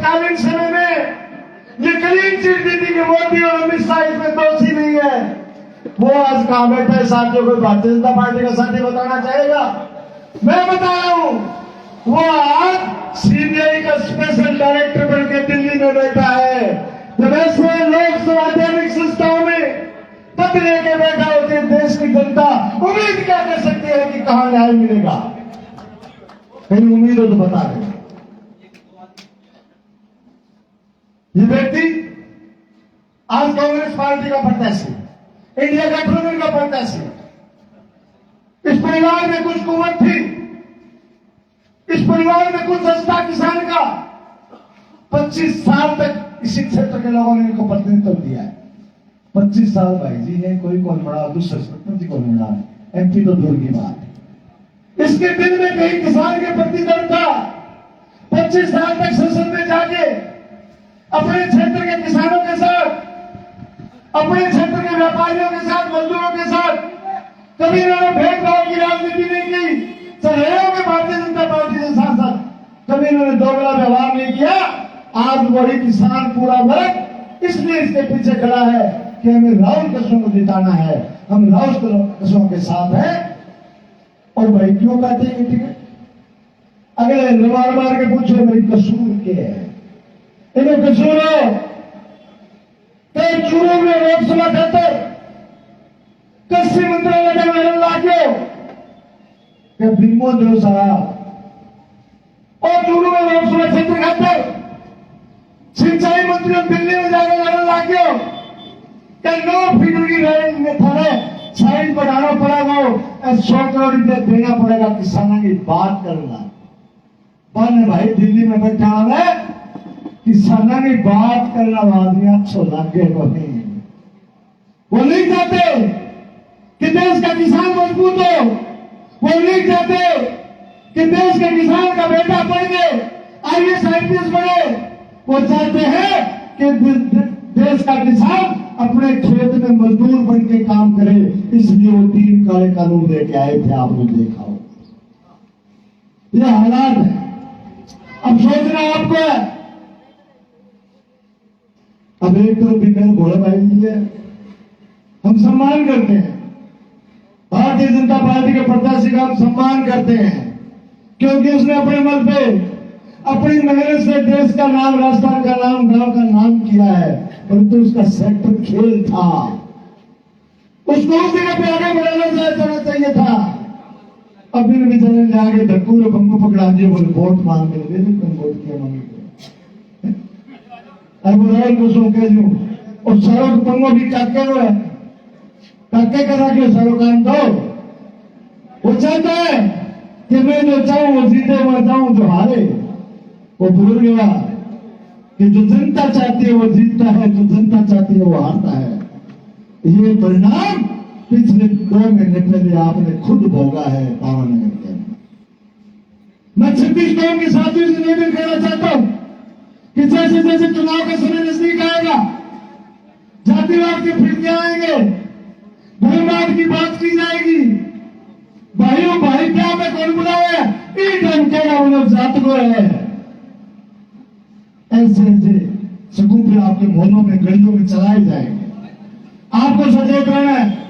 तत्कालीन समय में ये क्लीन चिट दी थी कि मोदी और अमित शाह इसमें दोषी नहीं है। वो आज कहां बैठे है साथियों? कोई भारतीय जनता पार्टी का साथी बताना चाहेगा? मैं बता रहा हूं, वो आज सीबीआई का स्पेशल डायरेक्टर बनकर दिल्ली में बैठा है। जब ऐसे लोग संवैधानिक संस्थाओं में पद लेके बैठा होते देश की जनता उम्मीद क्या कर सकती है कि कहां न्याय मिलेगा? कहीं उम्मीद हो तो बता दें। ये व्यक्ति आज कांग्रेस पार्टी का प्रत्याशी, इंडिया गठबंधन का प्रत्याशी, इस परिवार में कुछ कुवत थी, इस परिवार में कुछ सस्ता किसान का 25 साल तक इसी क्षेत्र के लोगों ने इनको प्रतिनिधित्व दिया है। 25 साल भाई जी ने कोई कौन बड़ा, दूसरे सरपंच कौन बड़ा है, एमपी तो दूर की बात है। इसके दिल में कहीं किसान के प्रति दर्द था। 25 साल तक संसद में जाके अपने क्षेत्र के किसानों के साथ, अपने क्षेत्र के व्यापारियों के साथ, मजदूरों के साथ कभी इन्होंने भेदभाव की राजनीति नहीं की। सहयोग में भारतीय जनता पार्टी के साथ साथ कभी इन्होंने दोगला व्यवहार नहीं किया। आज वही किसान पूरा वर्ग इसलिए इसके पीछे खड़ा है कि हमें राहुल कसों को जिताना है, हम राहुल कसों के साथ है। और भाई क्यों कहते हैं टिकट? अगले रवार मार के पूछो भाई कसूर क्या है? इन्हें कसूर हो चूरू में लोकसभा खातर कृषि मंत्रालय में लाग्यो के भीमो जो साहब और चूरू में लोकसभा क्षेत्र खातर सिंचाई मंत्री दिल्ली में जाकर लड़ने लाग्यो कि 9 फीट की रेंज में थाने साइड बढ़ाना पड़ा, वो 100 करोड़ रुपया देना पड़ेगा किसानों की बात करना। बन भाई दिल्ली में बैठा है किसानों की बात करना आदमी अच्छो लगे को नहीं। वो नहीं चाहते कि देश का किसान मजबूत हो, वो नहीं चाहते कि देश के किसान का बेटा पढ़ के IAS IPS बने। वो चाहते हैं कि देश का किसान अपने खेत में मजदूर बन के काम करे। इसलिए वो 3 काले कानून लेके आए थे, आपने देखा हो। ये हालात है। अब सोचना आपको है। अब एक तो बिना घोड़ा भाई है, हम सम्मान करते हैं भारतीय जनता पार्टी के प्रत्याशी का, हम सम्मान करते हैं क्योंकि उसने अपने बल पे अपनी मेहनत से देश का नाम, राजस्थान का नाम, गांव का नाम किया है। परंतु उसका सेक्टर खेल था, उसको उस जगह पे आगे बढ़ाना चाहिए था। अभी बेचारे ने आगे धक्कू और बंगू पकड़ा दिए, बोले वोट मांग के तुम वोट किया मांगे अब राहुल को सो कह दूं और सारों पंगो भी काके हुए काके करा के सारों काम दो। वो चाहता है कि मैं जो चाहूं वो जीते, मैं चाहूं जो हारे। वो भूल गया कि जो जनता चाहती है वो जीतता है, जो जनता चाहती है वो हारता है। ये परिणाम पिछले 2 महीने पहले आपने खुद भोगा है पावानगर के। मैं छत्तीसगढ़ के साथियों से निवेदन करना चाहता हूं कि जैसे जैसे चुनाव का समय नजदीक आएगा, जातिवाद के फिरके आएंगे, भूमाद की बात की जाएगी। भाइयों भाई क्या में कौन बुलाए ईट अंकेगा वो लोग जात को है। ऐसे ऐसे सबूत आपके मोहल्लों में, गलियों में चलाए जाएंगे। आपको सचेत रहना है।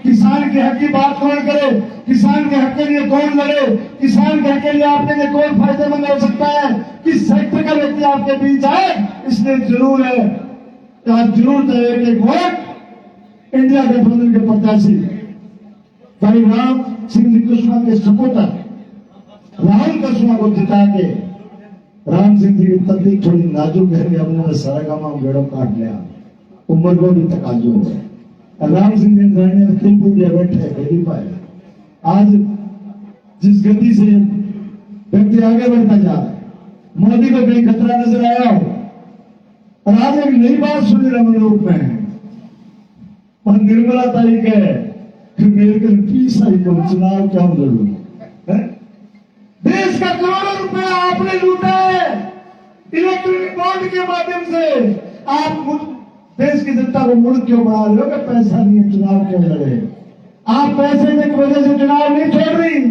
किसान के हक की बात कौन करे, किसान के हक के लिए कौन लड़े, किसान के हक के लिए आपके लिए कौन फायदेमंद हो सकता है, किस सेक्टर का व्यक्ति आपके बीच आए। इसलिए जरूर है आज जरूर एक वोट इंडिया गठबंधन के प्रत्याशी भाई राम सिंह कुशवाहा के सपोर्टर राहुल कुशवाहा को जिता के राम सिंह जी की तकलीफ थोड़ी नाजुक है, अपने सारा काम बेड़ो काट लिया, उम्र को भी तकाजो है। राम सिंह जी ने खेल कूद बैठे खेली पाए। आज जिस गति से व्यक्ति आगे बढ़ता जा रहा है, मोदी को कहीं खतरा नजर आया हो। और आज एक नई बात सुनी रमनलोक में और निर्मला तारीख है कि मेरे को पीस आई को चुनाव क्या लड़ू। देश का करोड़ों रुपया आपने लूटा है इलेक्ट्रॉनिक बॉन्ड के माध्यम से। आप देश की जनता को मुड़ क्यों बना रहे हो कि पैसा नहीं है चुनाव क्यों लड़े? आप पैसे की वजह से चुनाव नहीं छोड़ रही,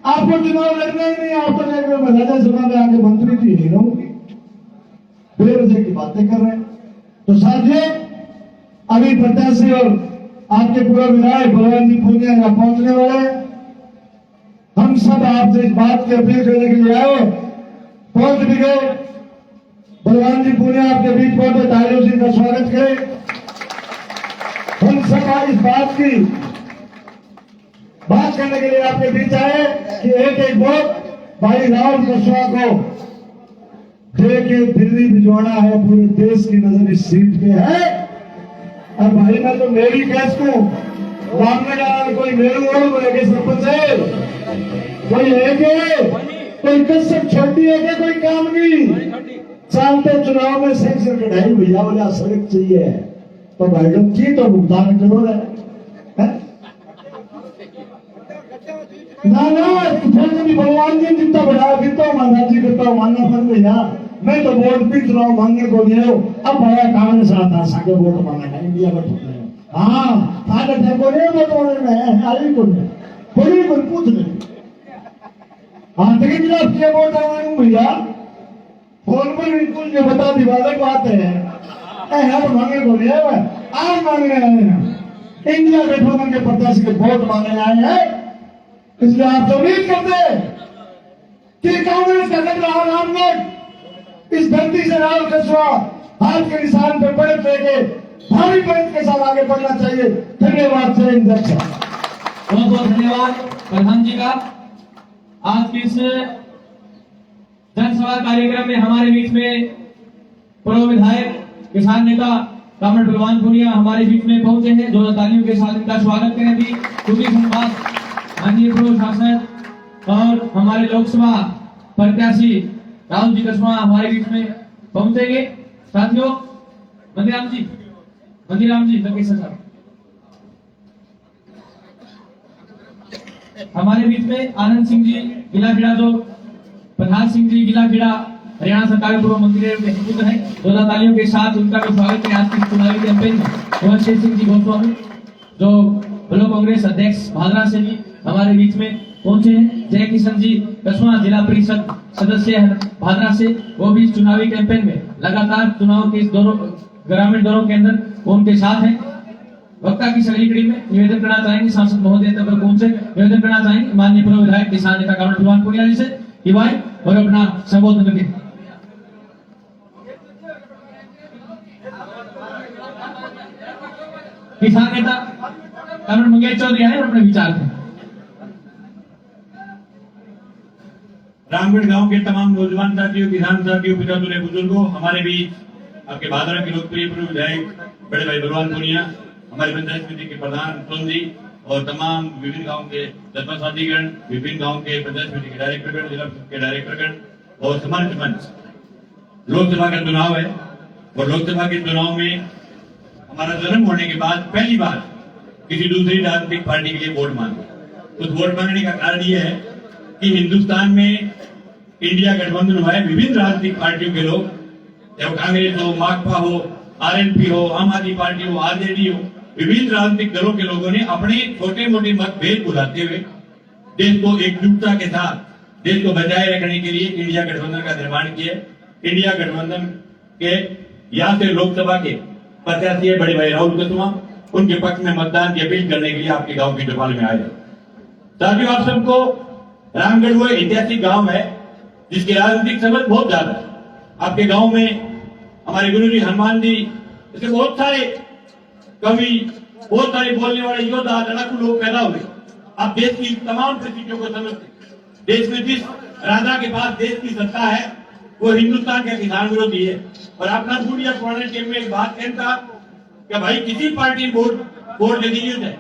आपको चुनाव लड़ना ही नहीं। आप तो राज्यसभा में आगे मंत्री थी नहीं रहूंगी। बेवजह की बातें कर रहे हैं। तो साथियों, अभी प्रत्याशी और आपके पूरा विधायक बलवान जी पूनिया यहाँ पहुंचने वाले हैं। हम सब आपसे इस बात की अपील करने के लिए आए, पहुंच भी गए। बलवान जी पूनिया आपके बीच पहुंचे, तालियों से इनका स्वागत करें। हम सब आज इस बात की बात करने के लिए आपके बीच आए कि एक एक वोट भाई राहुल कुशवाहा को देखिए, दिल्ली भिजवाना है, पूरे देश की नजर इस सीट पे है। और भाई मैं तो मेरी कैस को मामले का कोई मेरू ओढ़ बोले सरपंच है, कोई है के कोई कसम छोटी है के कोई काम नहीं चालते चुनाव में सेंक्शन कढ़ाई भैया बोला सड़क चाहिए तो भाई लोग की तो भुगतान जरूर है ना भी भगवान जी जितना बढ़ाया कितना महाराज जी करता हूँ मानना पड़ भैया। मैं तो वोट भी चुनाव मांगने को गया हूँ, अब बड़ा कांग्रेस आता साके वोट मांगना इंडिया में ठुक रहे हो। हाँ सारे थे को नहीं वोट होने में आई को नहीं कोई पूछ नहीं। हाँ लेकिन जब के वोट मांगू भैया फोन पर बिल्कुल जो बता दिवाले बात है हम मांगे को नहीं है, आज मांगने आए हैं। इंडिया गठबंधन के प्रत्याशी के वोट मांगने आए हैं, इसलिए आप तो उम्मीद करते कि कांग्रेस का गठबंधन रामगढ़ इस धरती से राहुल कुशवाहा हाथ के निशान पर बढ़त लेके भारी बढ़त के साथ आगे बढ़ना चाहिए। धन्यवाद जय हिंद। बहुत बहुत धन्यवाद प्रधान जी का। आज की इस जनसभा कार्यक्रम में हमारे बीच में पूर्व विधायक किसान नेता कामरेड बलवान पूनिया हमारे बीच में पहुंचे हैं। जो तालियों के साथ इनका स्वागत करें थी क्योंकि धन्यवाद माननीय पूर्व शासक और हमारे लोकसभा प्रत्याशी राहुल जी कुशवाहा हमारे बीच में पहुंचेंगे। साथियों, मंदिराम जी लोकेश साहब हमारे बीच में आनंद सिंह जी गिलाखेड़ा, जो प्रधान सिंह जी गिलाखेड़ा हरियाणा सरकार पूर्व मंत्री के सुपुत्र हैं। 2 तालियों के साथ उनका भी स्वागत है। आज की चुनावी कैंपेन में शेर सिंह जी गोस्वामी जो ब्लॉक कांग्रेस अध्यक्ष भादरा से भी हमारे बीच में पहुंचे हैं। जय किशन जी कुशवाहा जिला परिषद सदस्य भादरा से, वो भी चुनावी कैंपेन में लगातार चुनाव के ग्रामीण दौरों के अंदर उनके साथ हैं। वक्ता की सगली कड़ी में निवेदन करना चाहेंगे सांसद महोदय तक पहुंचे, निवेदन करना चाहेंगे माननीय पूर्व विधायक किसान नेता कामरेड बलवान पूनिया जी से कि भाई और अपना संबोधन करके किसान नेता कामरेड मंगेश चौधरी आए और अपने विचार थे। रामगढ़ गांव के तमाम नौजवान साथियों, किसान साथियों, पिता तुल्य बुजुर्गों, हमारे बीच आपके भादरा के लोकप्रिय पूर्व विधायक बड़े भाई बलवान पूनिया, हमारे पंचायत समिति के प्रधान सोन जी और तमाम विभिन्न गांव के सरपंच साथीगण, विभिन्न गांव के पंचायत समिति के डायरेक्टरगण, जिला के डायरेक्टरगण और सम्मानित मंच। लोकसभा का चुनाव है और लोकसभा के चुनाव में हमारा जन्म होने के बाद पहली बार किसी दूसरी राजनीतिक पार्टी के लिए वोट मांगे। उस वोट मांगने का कारण यह है कि हिंदुस्तान में इंडिया गठबंधन हुआ है, विभिन्न राजनीतिक पार्टियों के लोग, चाहे कांग्रेस हो, माकपा हो, आरएनपी हो, आम आदमी पार्टी हो, आरजेडी हो, विभिन्न राजनीतिक दलों के लोगों ने अपने छोटे मोटे मतभेद भुलाते हुए देश को एकजुटता के साथ देश को बचाए रखने के लिए इंडिया गठबंधन का निर्माण किया। इंडिया गठबंधन के यहाँ से लोकसभा के प्रत्याशी बड़े भाई राहुल कुशवाहा, उनके पक्ष में मतदान की अपील करने के लिए आपके गांव की चौपाल में आए। साथियों, आप सबको रामगढ़ वो ऐतिहासिक गांव है जिसके राजनीतिक संबंध बहुत ज्यादा है। आपके गांव में हमारे गुरु जी हनुमान जी, इसके बहुत सारे कवि, बहुत सारे बोलने वाले योद्धा, लड़ाकू लोग पैदा हुए। आप देश की तमाम परिस्थितियों को समझते। देश में जिस राजा के पास देश की सत्ता है वो हिंदुस्तान का किसान विरोधी है। और अपना दुनिया पुराने टेम में एक बात कहता कि भाई किसी पार्टी वोट दे दीजिए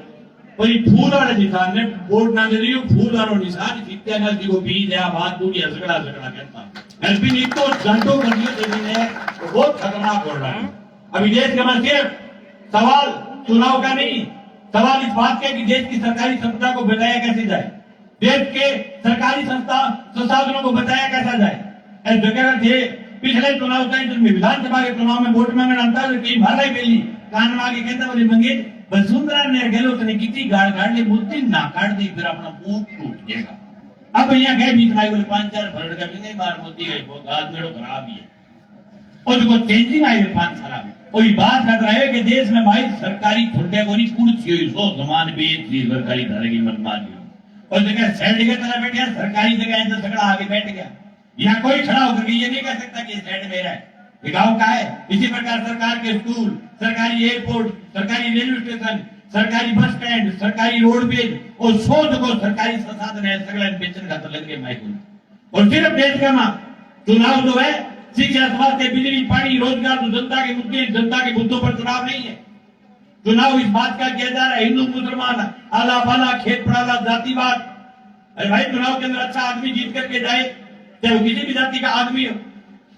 वही फूल और निशान ने वोट ना दे दियो, फूल और निशान सत्याग्रह को बीज है बात दुनिया झगड़ा कहता एलपी नीति को घंटों घंटियों जमीन है तो बहुत खतरनाक हो रहा है। अभी देश के मन सिर्फ सवाल चुनाव का नहीं, सवाल इस बात का कि देश की सरकारी संस्था को बचाया कैसे जाए, देश के सरकारी संसाधनों को बचाया कैसा जाए। जगह थे पिछले चुनाव में विधानसभा के चुनाव में वोट मांगने आता कई भाला बेली कान मांगे कहता बोले मंगे वसुंधरा ने गहलोत ने कितनी गाड़ गाड़ ले मुद्दी ना काट दी फिर अपना मुंह टूट जाएगा। अब यहाँ गए बीच में बोले 5-4 फरड़ का भी नहीं मार मोदी गई वो आज मेरे खराब ही है। और देखो चेंजिंग आई 5 साल में कोई बात कर रहा है कि देश में भाई सरकारी छोटे को नहीं कुर्सी हुई सो जमान भी सरकारी धारा की मत मारी और जगह सैड की तरह बैठ गया सरकारी जगह ऐसे सगड़ा आगे बैठ गया। यहाँ कोई खड़ा होकर ये नहीं कह सकता कि सैड मेरा है, ये गाँव का है। इसी प्रकार सरकार के स्कूल, सरकारी एयरपोर्ट, सरकारी रेलवे स्टेशन, सरकारी बस स्टैंड, सरकारी रोडवेज और शोध को सरकारी संसाधन है सगला बेचन का तो लग गया माइक। और सिर्फ देश का मां चुनाव जो है शिक्षा, स्वास्थ्य, बिजली, पानी, रोजगार, तो जनता के मुद्दे, जनता के मुद्दों पर चुनाव नहीं है। चुनाव इस बात का किया जा रहा है हिंदू मुसलमान, आला बाला, खेत पड़ाला, जातिवाद। अरे भाई चुनाव के अंदर अच्छा आदमी जीत करके जाए, चाहे वो किसी भी जाति का आदमी हो।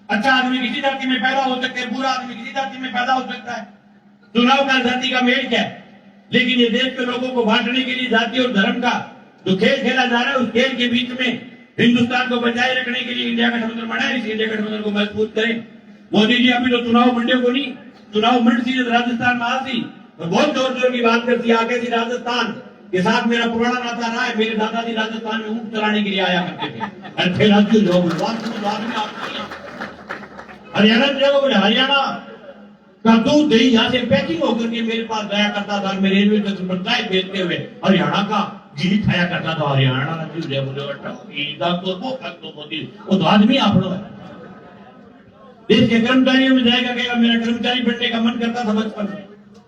अच्छा आदमी किसी जाति में पैदा हो सकता है, बुरा आदमी किसी जाति में पैदा हो सकता है। चुनाव का जाति का मेल क्या है? लेकिन ये देश के लोगों को बांटने के लिए जाति और धर्म का जो खेल खेला जा रहा है, उस खेल के बीच में हिंदुस्तान को बचाए रखने के लिए इंडिया गठबंधन बनाए, इस इंडिया गठबंधन को मजबूत करें। मोदी जी अभी तो चुनाव मंडियों को नहीं, चुनाव मंड सी राजस्थान में आती और बहुत जोर जोर की बात करती आगे थी। राजस्थान के साथ मेरा पुराना नाता रहा है, मेरे दादाजी राजस्थान में ऊंट चलाने के लिए आया करते थे। और फिर राज्य लोग हरियाणा का दूध दही यहाँ से पैकिंग होकर के मेरे पास गया करता था, मैं रेलवे स्टेशन पर चाय बेचते हुए हरियाणा का घी खाया करता था। हरियाणा तो आदमी आपड़ो है। देश के कर्मचारियों में जाएगा क्या मेरा कर्मचारी बनने का मन करता था बचपन में।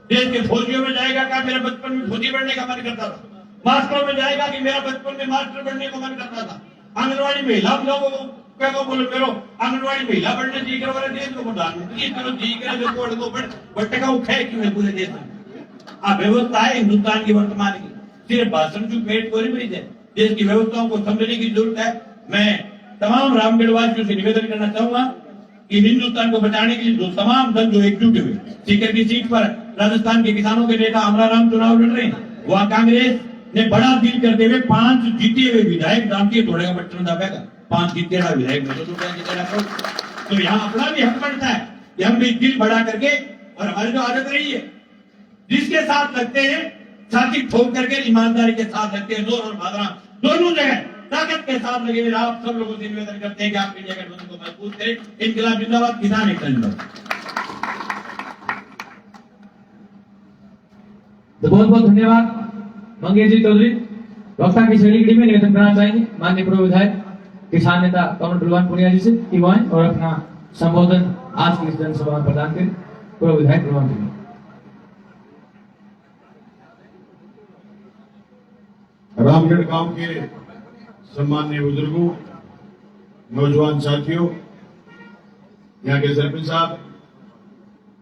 देश के फौजियों में जाएगा क्या मेरा बचपन में फौजी बनने का मन करता था। मास्टरों में जाएगा कि मेरा बचपन में मास्टर बनने का मन करता था। आंगनबाड़ी महिला लोगों को बोलो करो आंगनबाड़ी महिला बनने जी करो देश को प्रधानमंत्री करो जी करे जो कोड को बट्टे का उठाए क्यों पूरे देश में। आप व्यवस्था है हिंदुस्तान की वर्तमान की, सिर्फ भाषण की पेट को नहीं भेज है, देश की व्यवस्थाओं को समझने की जरूरत है। मैं तमाम रामगढ़ वासियों से निवेदन करना चाहूंगा कि हिंदुस्तान को बचाने के लिए जो तमाम दल जो एकजुट हुए सीकर की सीट पर राजस्थान के किसानों के नेता अमराराम चुनाव लड़ रहे हैं, वहां कांग्रेस ने बड़ा डील करते हुए 5 जीते हुए विधायक दामती तोड़ेगा बच्चों दाबेगा 5 जीते विधायक तो यहाँ अपना भी हक बनता है कि हम भी दिल बढ़ा करके और हमारी जो आदत रही है जिसके साथ लगते हैं साथी ठोक करके ईमानदारी के साथ लगते हैं, जोर और भावना दोनों जगह ताकत के साथ लगे हुए आप सब लोगों से निवेदन करते हैं कि आप इंडिया गठबंधन को मजबूत करें। इनकलाब जिंदाबाद, किसान एकता जिंदाबाद। तो बहुत बहुत धन्यवाद मंगेश जी चौधरी। वक्ता की शैली में निवेदन करना चाहेंगे माननीय पूर्व विधायक किसान नेता कमल बलवान पुनिया जी से कि वो और अपना संबोधन आज की इस जनसभा में प्रदान करें। पूर्व विधायक बलवान पुनिया। रामगढ़ गांव के सम्माननीय बुजुर्गों, नौजवान साथियों, यहाँ के सरपंच साहब,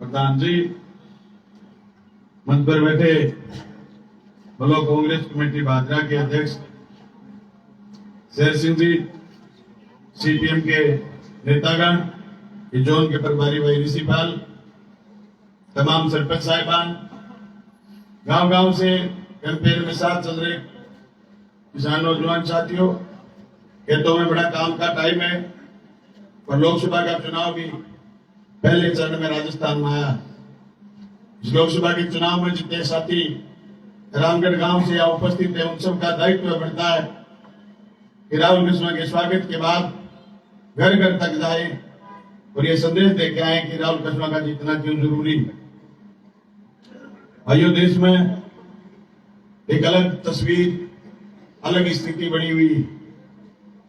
प्रधान जी, मंच पर बैठे ब्लॉक कांग्रेस कमेटी भादरा के अध्यक्ष शेर सिंह जी, सीपीएम के नेतागण, जोन के प्रभारी भाई ऋषिपाल, तमाम सरपंच साहिबान, गांव गांव से कैंपेन में साथ चल रहे किसान नौजवान साथियों, खेतों में बड़ा काम का टाइम है और लोकसभा का चुनाव भी पहले चरण में राजस्थान में आया। इस लोकसभा के चुनाव में जितने साथी रामगढ़ गांव से यहाँ उपस्थित है उन सब का दायित्व बनता है कि राहुल कृष्णा के स्वागत के बाद घर घर तक जाए और ये संदेश दे के आए कि राहुल कृष्णा का जीतना क्यों जरूरी है। भाइयों, देश में एक अलग तस्वीर, अलग स्थिति बनी हुई,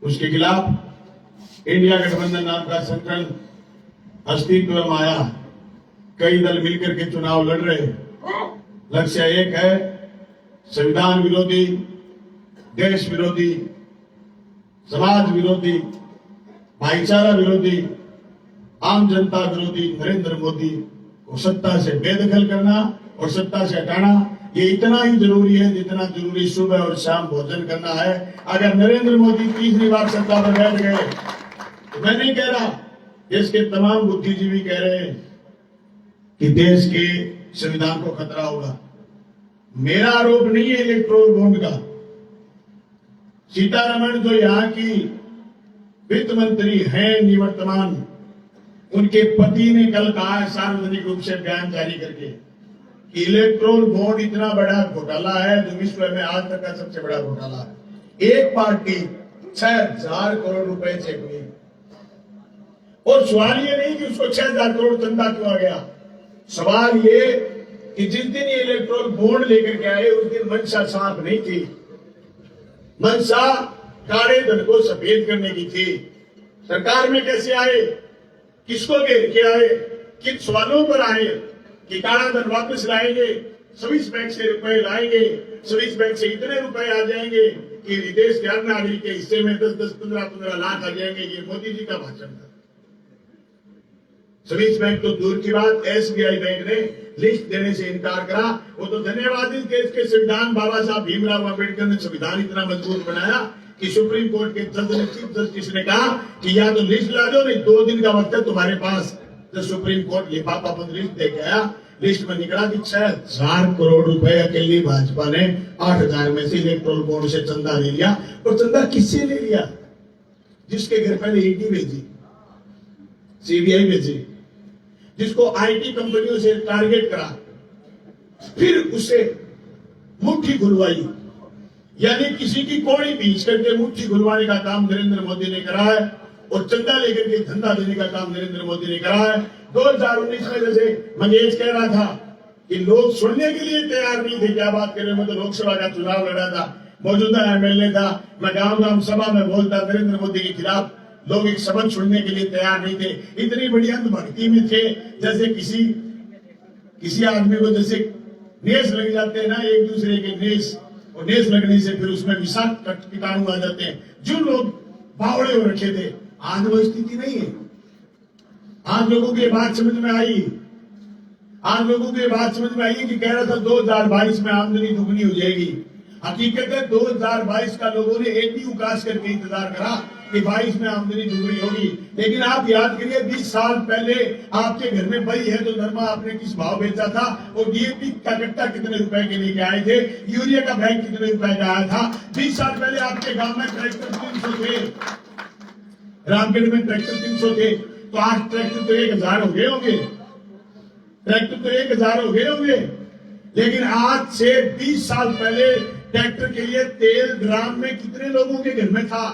उसके खिलाफ इंडिया गठबंधन नाम का संगठन अस्तित्व में आया। कई दल मिलकर के चुनाव लड़ रहे, लक्ष्य एक है, संविधान विरोधी, देश विरोधी, समाज विरोधी, भाईचारा विरोधी, आम जनता विरोधी नरेंद्र मोदी को सत्ता से बेदखल करना और सत्ता से हटाना। ये इतना ही जरूरी है जितना जरूरी सुबह और शाम भोजन करना है। अगर नरेंद्र मोदी तीसरी बार सत्ता पर बैठ गए तो मैं नहीं कह रहा, देश के तमाम बुद्धिजीवी कह रहे हैं कि देश के संविधान को खतरा होगा। मेरा आरोप नहीं है इलेक्ट्रोल बॉन्ड का। सीतारमण जो यहाँ की वित्त मंत्री हैं निवर्तमान, उनके पति ने कल कहा है सार्वजनिक रूप से बयान जारी करके कि इलेक्ट्रोल बॉन्ड इतना बड़ा घोटाला है जो विश्व में आज तक का सबसे बड़ा घोटाला है। एक पार्टी 6000 करोड़ रुपए चेक हुई और सवाल ये नहीं कि उसको 6,000 करोड़ चंदा क्यों आ गया, सवाल ये कि जिस दिन ये इलेक्ट्रोल बॉन्ड लेकर के आए उस दिन मंशा साफ नहीं थी। मंशा काले धन को सफेद करने की थी। सरकार में कैसे आए, किसको घेर के आए, किन सवालों पर आए कि काला धन वापस लाएंगे, स्विस बैंक से रुपए लाएंगे, स्विस बैंक से इतने रुपए आ जाएंगे कि विदेश के हर नागरिक के हिस्से में 10-10, 15-15 लाख आ जाएंगे। ये मोदी जी का भाषण था। स्विस बैंक तो दूर की बात, एसबीआई बैंक ने लिस्ट देने से इनकार करा। वो तो धन्यवाद इस देश के संविधान बाबा साहब भीमराव अम्बेडकर ने संविधान इतना मजबूत बनाया कि सुप्रीम कोर्ट के जज ने, चीफ जस्टिस ने कहा कि या तो लिस्ट ला दो, नहीं 2 दिन का वक्त है तुम्हारे पास। तो सुप्रीम कोर्ट लिफाफा बंद लिस्ट दे के आया। लिस्ट में निकला कि 6,000 करोड़ रुपए अकेली भाजपा ने 8,000 में से इलेक्ट्रोल बॉन्ड से चंदा ले लिया। और चंदा किससे ले लिया, जिसके घर पहले ईडी भेजी, सीबीआई भेजी, जिसको आईटी कंपनियों से टारगेट करा, फिर उसे मुट्ठी खुलवाई, यानी किसी की कोड़ी बीच करके मुट्ठी खुलवाने का काम नरेंद्र मोदी ने करा है और चंदा लेकर के धंधा देने का काम नरेंद्र मोदी ने करा है। 2019 में जैसे मंगेश कह रहा था कि लोग सुनने के लिए तैयार नहीं थे, क्या बात कर रहे हैं, मैं तो लोकसभा का चुनाव लड़ा था, मौजूदा एमएलए था, मैं गांव सभा में बोलता नरेंद्र मोदी के खिलाफ, लोग एक शब्द सुनने के लिए तैयार नहीं थे। इतनी बड़ी अंधभक्ति में थे जैसे किसी आदमी को जैसे नेस लग जाते हैं ना, एक दूसरे के नेस, और नेस लगने से फिर उसमें विषाक्त कीटाणु आ जाते हैं। जो लोग बावड़े हो रखे थे, आज वो स्थिति नहीं है। आज लोगों की बात समझ में आई, आज लोगों की बात समझ में आई कि कह रहा था 2022 में आमदनी दुगनी हो जाएगी। हकीकत है 2022 का लोगों ने एक ही उकास करके इंतजार करा कि 22 में आमदनी दुगनी होगी। लेकिन आप याद करिए 20 साल पहले आपके घर में बही है तो नरमा आपने किस भाव बेचा था, और डीएपी का कट्टा कितने रुपए के लेके आए थे, यूरिया का बैग कितने रुपए का आया था। 20 साल पहले आपके गांव में ट्रैक्टर 300 थे, रामगढ़ में ट्रैक्टर 300 थे, तो आज ट्रैक्टर तो 1,000 हो गए होंगे, ट्रैक्टर तो 1,000 हो गए होंगे। लेकिन आज से 20 साल पहले ट्रैक्टर के लिए तेल ड्राम में कितने लोगों के घर में था,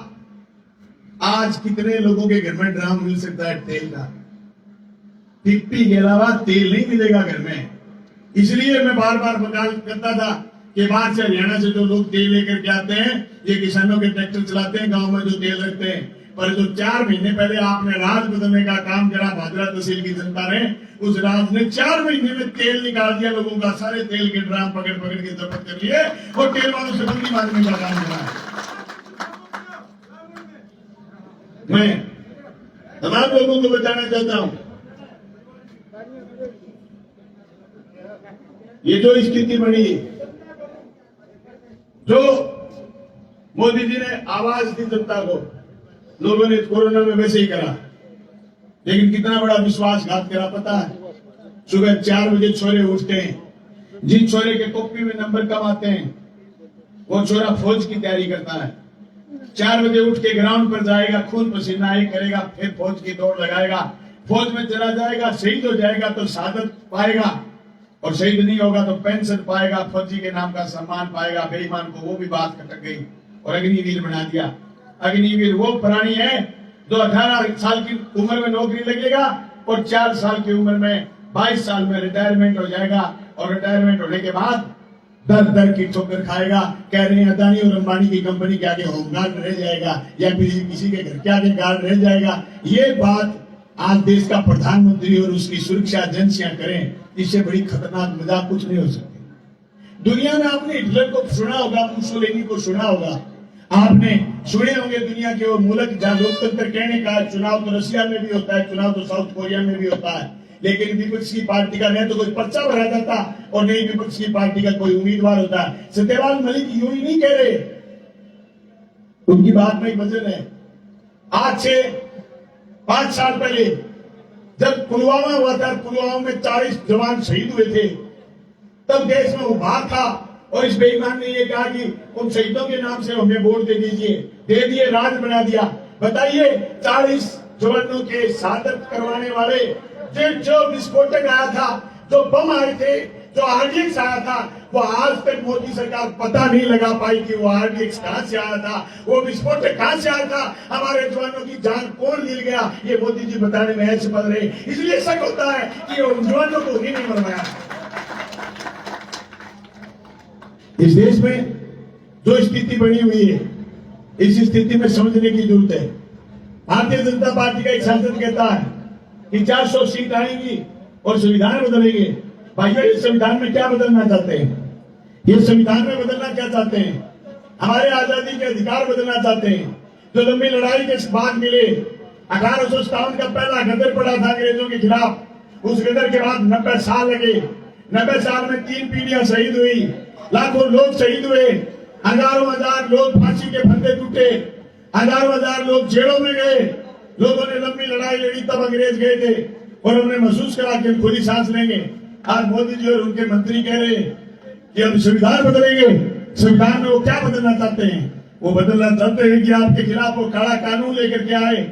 आज कितने लोगों के घर में ड्राम मिल सकता है तेल का। टिप्पी के अलावा तेल नहीं मिलेगा घर में। इसलिए मैं बार बार बकाल करता था कि बाहर से हरियाणा से जो लोग तेल लेकर के आते हैं, ये किसानों के ट्रैक्टर चलाते हैं, गांव में जो तेल रखते हैं, पर जो 4 महीने पहले आपने राज बदलने का काम करा भादरा तहसील की जनता ने, उस राज ने 4 महीने में तेल निकाल दिया लोगों का, सारे तेल के ड्राम पकड़ पकड़ के जब्त कर लिए और तेल वालों से बंदी मारने का काम करा। मैं तमाम लोगों को बताना चाहता हूं, ये जो स्थिति बनी, जो मोदी जी ने आवाज दी जनता को, लोगों ने कोरोना में वैसे ही करा, लेकिन कितना बड़ा विश्वासघात करा पता है। सुबह 4 बजे छोरे उठते हैं, जिन छोरे के कॉपी में नंबर कम आते हैं वो छोरा फौज की तैयारी करता है। 4 बजे उठ के ग्राउंड पर जाएगा, खून पसीना एक करेगा, फिर फौज की दौड़ लगाएगा, फौज में चला जाएगा, शहीद हो जाएगा तो शहादत पाएगा, और शहीद नहीं होगा तो पेंशन पाएगा, फौजी के नाम का सम्मान पाएगा। बेईमान को वो भी बात खटक गई और अग्निवीर बना दिया। अग्निवीर वो प्राणी है जो 18 साल की उम्र में नौकरी लगेगा और 4 साल की उम्र में 22 साल में रिटायरमेंट हो जाएगा, और रिटायरमेंट होने के बाद दर दर की ठोकर खाएगा। कह रहे हैं अदानी और अंबानी की कंपनी के आगे होमगार्ड रह जाएगा या फिर किसी के घर के आगे गार्ड रह जाएगा। ये बात आज देश का प्रधानमंत्री और उसकी सुरक्षा एजेंसियां करें, इससे बड़ी खतरनाक मजाक कुछ नहीं हो सकती। दुनिया में आपने हिटलर को सुना होगा, मुसोलिनी को सुना होगा, आपने सुने होंगे दुनिया के वो मुल्क जहां लोकतंत्र कहने का चुनाव तो रशिया में भी होता है, चुनाव तो साउथ कोरिया में भी होता है, लेकिन विपक्ष की पार्टी का न तो कोई पर्चा भरा जाता और नहीं विपक्ष की पार्टी का कोई उम्मीदवार होता है। सत्यपाल मलिक यूं ही नहीं कह रहे, उनकी बात में एक वजन है। आज से 5 साल पहले जब पुलवामा हुआ था, पुलवामा में 40 जवान शहीद हुए थे, तब देश में उभार था और इस बेईमान ने ये कहा कि उन शहीदों के नाम से हमें वोट दे दीजिए, दे दिए, राज बना दिया। बताइए 40 जवानों के शहादत करवाने वाले जो विस्फोटक आया था, जो बम आए थे, जो आरडीएक्स आया था वो आज तक मोदी सरकार पता नहीं लगा पाई कि वो आरडीएक्स कहां से आया था, वो विस्फोटक कहां से आया था, हमारे जवानों की जान कौन ले गया, ये मोदी जी बताने में ऐसे बन रहे। इसलिए शक होता है कि उन जवानों को ही नहीं मरवाया। इस देश में जो स्थिति बनी हुई है, इस स्थिति में समझने की जरूरत है। भारतीय जनता पार्टी का एक सांसद कहता है कि 400 सीट आएंगी और संविधान बदलेंगे। भाइयों, इस संविधान में क्या बदलना चाहते हैं? ये संविधान में बदलना क्या चाहते हैं? हमारे आजादी के अधिकार बदलना चाहते हैं। जो लंबी लड़ाई के बाद मिले, 1857 का पहला गदर पड़ा था अंग्रेजों के खिलाफ, उस गदर के बाद 90 साल लगे। 90 साल में 3 पीढ़ियां शहीद हुई, लाखों लोग शहीद हुए, हजारों हजार लोग फांसी के फंदे टूटे, हजारों हजार लोग जेलों में गए। लोगों ने लंबी लड़ाई लड़ी, तब अंग्रेज गए थे और हमने महसूस करा कि हम खुद ही सांस लेंगे। आज मोदी जी और उनके मंत्री कह रहे हैं कि हम संविधान बदलेंगे। संविधान में वो क्या बदलना चाहते हैं? वो बदलना चाहते हैं कि आपके खिलाफ वो काला कानून लेकर के आए।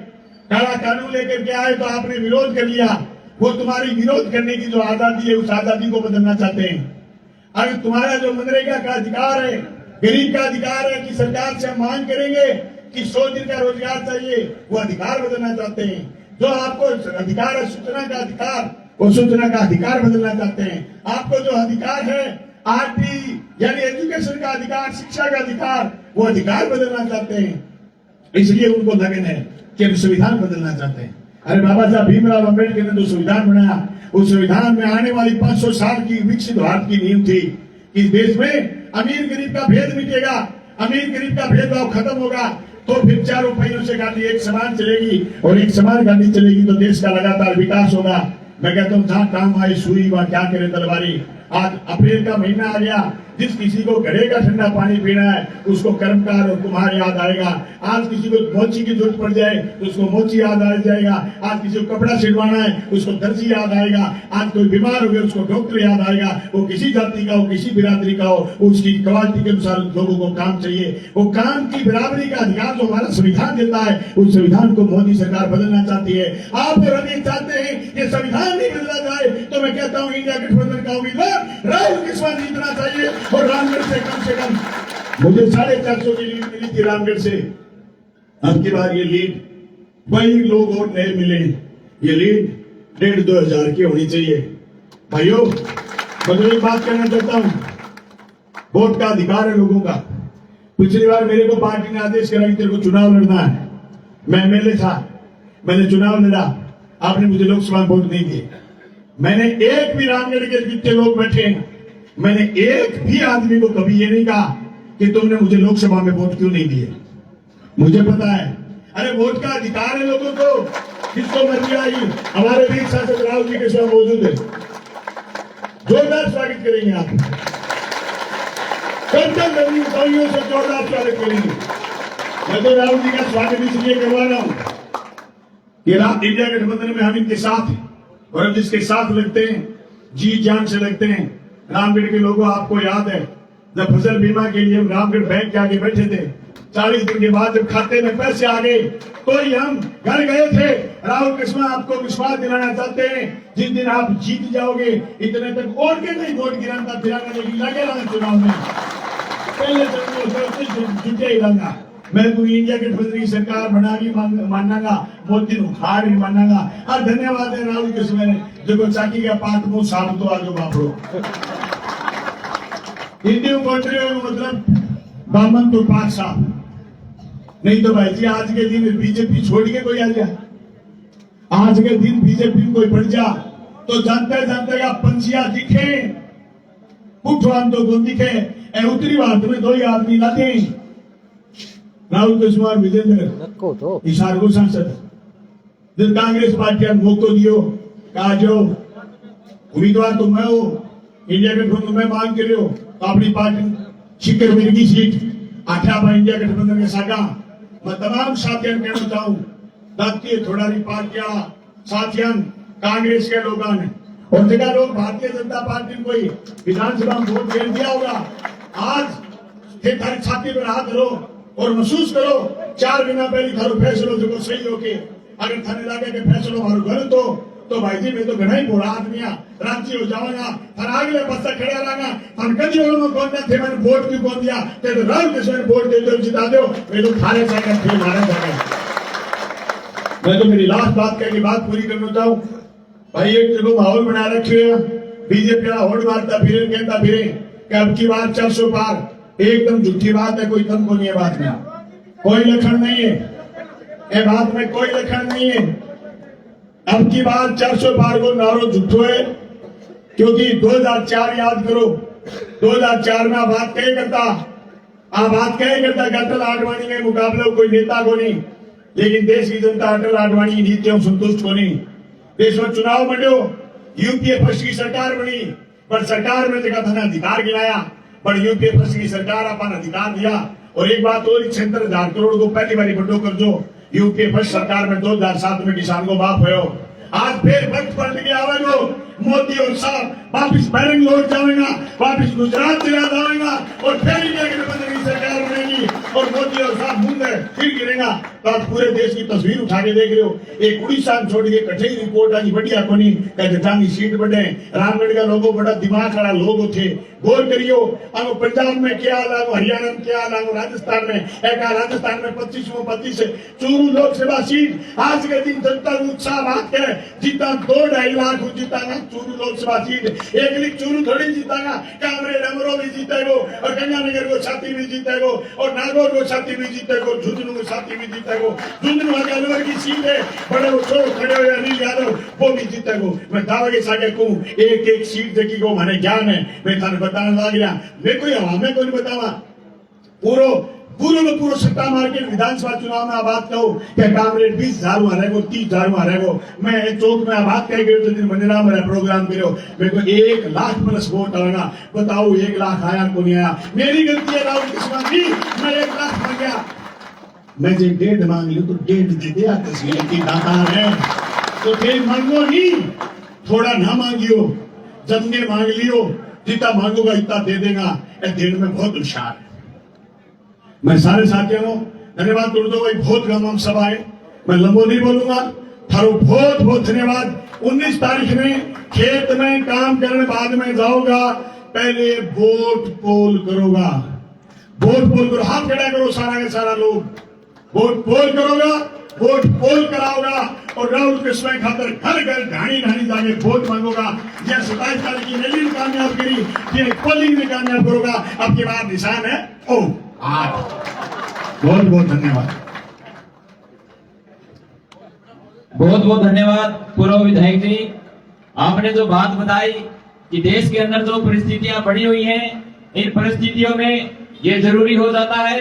काला कानून लेकर के आए तो आपने विरोध कर लिया। वो तुम्हारी विरोध करने की जो आजादी है, उस आजादी को बदलना चाहते हैं। अगर तुम्हारा जो मनरेगा का अधिकार है, गरीब का अधिकार है कि सरकार से हम मांग करेंगे कि 100 दिन का रोजगार चाहिए, वो अधिकार बदलना चाहते हैं। जो आपको अधिकार है सूचना का अधिकार, वो सूचना का अधिकार बदलना चाहते हैं। आपको जो अधिकार है आरटी यानी एजुकेशन का अधिकार, शिक्षा का अधिकार, वो अधिकार बदलना चाहते हैं। इसलिए उनको लगन है कि हम संविधान बदलना चाहते हैं। अरे बाबा साहब भीमराव अम्बेडकर ने जो संविधान बनाया, उस संविधान में आने वाली 500 साल की विकसित भारत की नींव थी। इस देश में अमीर गरीब का भेद मिटेगा, अमीर गरीब का भेदभाव खत्म होगा, तो फिर चारों पहियों से गाड़ी एक समान चलेगी और एक समान गाड़ी चलेगी तो देश का लगातार विकास होगा। मैं कहता हूँ जहां काम आई सुई वहां क्या करे तलवारी। आज अप्रैल का महीना आ गया, जिस किसी को घड़े का ठंडा पानी पीना है उसको कर्मकार और कुम्हार याद आएगा। आज किसी को मोची की जरूरत पड़ जाए तो उसको मोची याद आ जाएगा। आज किसी को कपड़ा सिलवाना है उसको दर्जी याद आएगा। आज कोई बीमार हो गया उसको डॉक्टर याद आएगा। वो किसी जाति का हो, किसी बिरादरी का हो, उसकी क्वालिटी के अनुसार लोगों को काम चाहिए। वो काम की बराबरी का अधिकार जो हमारा संविधान देता है, उस संविधान को मोदी सरकार बदलना चाहती है। आप और हम ये चाहते हैं कि संविधान नहीं बदला जाए तो मैं कहता हूँ इंडिया गठबंधन का उम्मीदवार राहुल कृष्ण जीतना चाहिए। और रामगढ़ से कम मुझे 450 की लीड मिली थी रामगढ़ से। अब की बार ये लीड वही लोग और नए मिले, ये लीड 1,500-2 हजार की होनी चाहिए। भाइयों, मैं तो एक बात कहना चाहता हूं, वोट का अधिकार है लोगों का। पिछली बार मेरे को पार्टी ने आदेश करा कि तेरे को चुनाव लड़ना है। मैं एमएलए था, मैंने चुनाव लड़ा, आपने मुझे लोकसभा में वोट नहीं दिए। मैंने एक भी रामगढ़ के जितने लोग बैठे हैं, मैंने एक भी आदमी को कभी ये नहीं कहा कि तुमने मुझे लोकसभा में वोट क्यों नहीं दिए। मुझे पता है, अरे वोट का अधिकार है लोगों को, जिसको मर्जी आई। हमारे बीच सांसद राहुल जी के साथ मौजूद है, जोरदार स्वागत करेंगे आप। कंचन नदियों से जोरदार स्वागत करेंगे। मैं तो राहुल जी का स्वागत इसलिए करवा रहा हूं कि इंडिया गठबंधन में हम इनके साथ हैं और हम जिसके साथ लगते हैं जी जान से लगते हैं। रामगढ़ के लोगों, आपको याद है जब फसल बीमा के लिए हम रामगढ़ बैंक के आगे बैठे थे, 40 दिन के बाद जब खाते में पैसे आ गए तो ही हम घर गए थे। राहुल कृष्ण आपको विश्वास दिलाना चाहते हैं, जिस दिन आप जीत जाओगे इतने तक और के नहीं वोट गिराना फिराना लेकिन लगे रहा चुनाव में पहले जुटे ही रहना। मैं पूरी इंडिया गठबंधन की सरकार बनागी मानागा, मोदी उखाड़ भी मानागा। और धन्यवाद है राहुल कृष्ण ने जो चाकी का पात मुंह साफ तो आगे बापड़ो हिंदी कंट्री मतलब बामन तो पाक साफ नहीं तो भाई जी आज के दिन बीजेपी छोड़ के कोई आ जाए, आज के दिन बीजेपी कोई बढ़ जा तो जानते जानते का पंछिया दिखे पुठवान तो दो दिखे। उत्तरी भारत में 2 ही आदमी लाते राहुल कृष्ण और विजेंद्र इशार को सांसद जब कांग्रेस पार्टी मौको दियो कहा जो उम्मीदवार तो मैं हूं, इंडिया गठबंधन में मांग कर रहे हो तो अपनी पार्टी शिखर मिर्गी सीट आठा इंडिया गठबंधन के सागा। मैं तमाम साथियों कहना चाहूं, दाती थोड़ी पार्टियां साथियों कांग्रेस के लोग और जगह लोग भारतीय जनता पार्टी को विधानसभा में वोट दे दिया होगा। आज थारी छाती पर हाथ धरो और महसूस करो 4 महीना पहले थारो फैसलो जो सही हो के अगर थाने लगे के फैसलो मारो गलत हो तो भाई जी मैं तो घना ही बोला आदमिया रांची हो जाऊंगा फिर अगले बस से खड़ा रहूंगा हम कभी वालों को कौन थे मैंने वोट क्यों कौन दिया ते तो राहुल कृष्ण वोट दे दो जिता दो मैं तो थारे जाएगा थे मारे जाएगा। मैं तो मेरी लास्ट बात कह के बात पूरी करना चाहूं भाई एक जगह माहौल बना रखे है बीजेपी वाला होड़ मारता फिरे कहता फिरे कि अब की बात 400 पार एकदम झूठी बात है कोई दम को नहीं है बात में कोई लक्षण नहीं है ये बात में कोई लक्षण नहीं है। अब की बात 400 पार को नारो झूठो है क्योंकि 2004 याद करो 2004 में बात कहे करता अटल आडवाणी के मुकाबले कोई नेता को नहीं लेकिन देश की जनता अटल आडवाणी की नीतियों संतुष्ट को नहीं देश में चुनाव मंडो यूपीए फर्स्ट की सरकार बनी पर सरकार में जगह था अधिकार गिनाया पर यूपीए फर्स्ट की सरकार अपन अधिकार दिया और एक बात और 76,000 करोड़ को पहली बारी बंटो कर जो यूपीए फर्स्ट सरकार में 2007 में किसान को माफ हो आज फिर वक्त पलट के आवेगो मोदी और साहब वापिस बैंगलोर जाएगा वापिस गुजरात चला जाएगा और फिर इंडिया के गठबंधन की सरकार बनेगी और मोदी और साहब मुंह फिर गिरेगा तो आप पूरे देश की तस्वीर उठा के देख रहे हो एक उड़ीसा छोड़ के कठे रिपोर्ट आज बढ़िया कोनी जटांगी सीट बढ़े रामगढ़ का लोगों बड़ा दिमाग वाला लोग थे गौर करियो अब पंजाब में क्या हाल हरियाणा में क्या हाल राजस्थान में राजस्थान में 25 चूरू लोकसभा सीट आज के दिन जनता उत्साह बात है जीता 2-2.5 लाख जीतागा चूरू लोकसभा सीट एक लिख चूरू थोड़ी जीतागा कामरेड अमरो भी जीतेगो और गंगानगर को छाती भी जीतेगो और नागौर को छाती भी जीतेगो झुंझुनू को छाती भी जीतेगो झुंझुनू अलवर की सीट है बड़े वो छोड़ खड़े हुए अनिल यादव वो भी जीतेगो मैं दावा के साथ कहूं एक सीट देखी को मैंने ज्ञान है मैं थाने बताने लग गया मैं कोई हवा में कोई बतावा पूरो सट्टा मार के विधानसभा चुनाव में बात कहो क्या कामरेड 20,000 हारेगो 30,000 हारेगो मैं चौक में बात कह गए तो मंदिरा में प्रोग्राम करो मेरे को 1 लाख प्लस वोट आएगा बताओ 1 लाख आया को नहीं आया मेरी गलती है राहुल कृष्ण जी मैं 1 लाख मांग गया मैं जो 1.5 मांग लियो तो 1.5 दे दिया तस्वीर की दाता है तो फिर मांगो नहीं थोड़ा ना मांगियो जब ने मांग लियो जितना मांगोगा इतना दे देगा देने में बहुत होशियार है। मैं सारे साथियों को धन्यवाद करता हूँ बहुत गम सभा है मैं लंबो नहीं बोलूंगा थारो बहुत बहुत धन्यवाद 19 तारीख में खेत में काम करने बाद में जाओगा पहले वोट पोल करोगा वोट पोल करो हाथ खड़ा करो सारा के सारा लोग वोट पोल करोगा वोट पोल कराओगा और राहुल कृष्ण खातर घर घर ढाणी जाके वोट मांगोगा यह 27 तारीख की रैली में कामयाब करी फिर पोलिंग में कामयाब करोगा आपके बाद निशान है ओ 8 बहुत बहुत धन्यवाद बहुत बहुत धन्यवाद पूर्व विधायक जी आपने जो बात बताई कि देश के अंदर जो परिस्थितियां बनी हुई हैं इन परिस्थितियों में ये जरूरी हो जाता है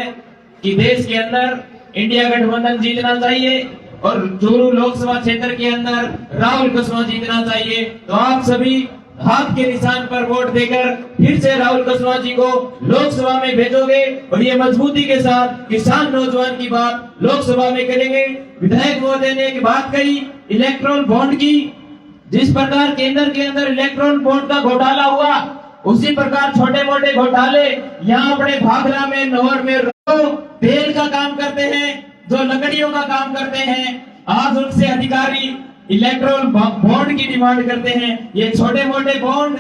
कि देश के अंदर इंडिया गठबंधन जीतना चाहिए और चूरू लोकसभा क्षेत्र के अंदर राहुल कुशवाहा जीतना चाहिए तो आप सभी हाथ के निशान पर वोट देकर फिर से राहुल कुशवाहा जी को लोकसभा में भेजोगे और ये मजबूती के साथ किसान नौजवान की बात लोकसभा में करेंगे। विधायक महोदय ने एक बात कही इलेक्ट्रॉल बॉन्ड की जिस प्रकार केंद्र के अंदर इलेक्ट्रॉल बॉन्ड का घोटाला हुआ उसी प्रकार छोटे मोटे घोटाले यहाँ अपने भाखड़ा में नौर में तेल का काम करते हैं जो लकड़ियों का काम करते हैं आज उनसे अधिकारी इलेक्ट्रॉल बॉन्ड की डिमांड करते हैं। ये छोटे मोटे बॉन्ड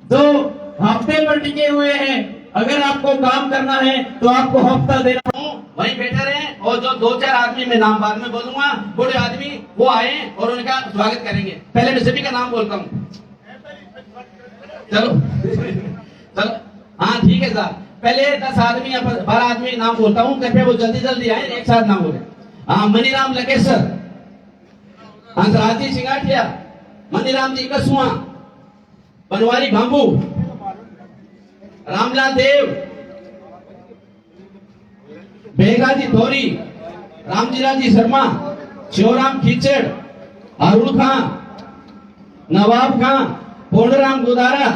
जो हफ्ते पर टिके हुए हैं अगर आपको काम करना है तो आपको हफ्ता देना वहीं बैठे रहे और जो 2-4 आदमी मैं नाम बाद में बोलूंगा बूढ़े आदमी वो आए और उनका स्वागत करेंगे। पहले मैं सभी का नाम बोलता हूँ चलो हाँ ठीक है साहब पहले 10 आदमी या 12 आदमी नाम बोलता हूँ कृपया वो जल्दी आए एक साथ नाम बोले। हाँ मनीराम लकेसर हंसराज सिंगाठिया मनीराम जी कसुआ बनवारी भांबू रामलाल देव बेगा जी धोरी रामजीलाल जी शर्मा शिवराम खीचड़ अरुण खां नवाब खां पूर्णराम गुदारा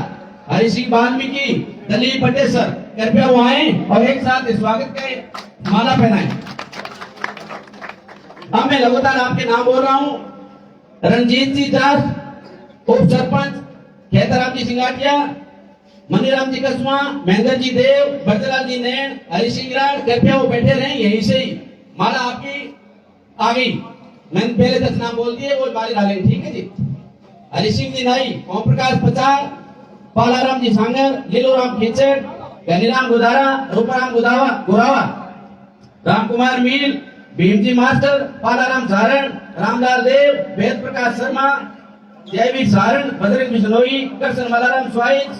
हरि सिंह वाल्मीकि दलीप पटेसर कृपया वो आए और एक साथ स्वागत करें माला पहनाएं। अब मैं लगातार आपके नाम बोल रहा हूँ रणजीत जी दास उप सरपंच खेतराम जी सिंगाटिया मनीराम जी कसुआ महेंद्र जी देव बरजलाल जी नैन हरि सिंह राज कृपया वो बैठे रहे यहीं से ही माला आपकी आ गई मैंने पहले 10 नाम बोल दिए वो माला डालेंगे ठीक है जी। हरि सिंह जी नाई, ओम प्रकाश पचार, पालाराम जी सांगर, लीलोराम खींचड़, गनीराम गुदारा, रूपाराम गुरावा, राम कुमार मील, भीमजी मास्टर, पालाराम सारण, रामलाल देव, वेद प्रकाश शर्मा, जयवीर सारण, बजरंग बिश्नोई, कृष्ण मलाराम स्वाइच,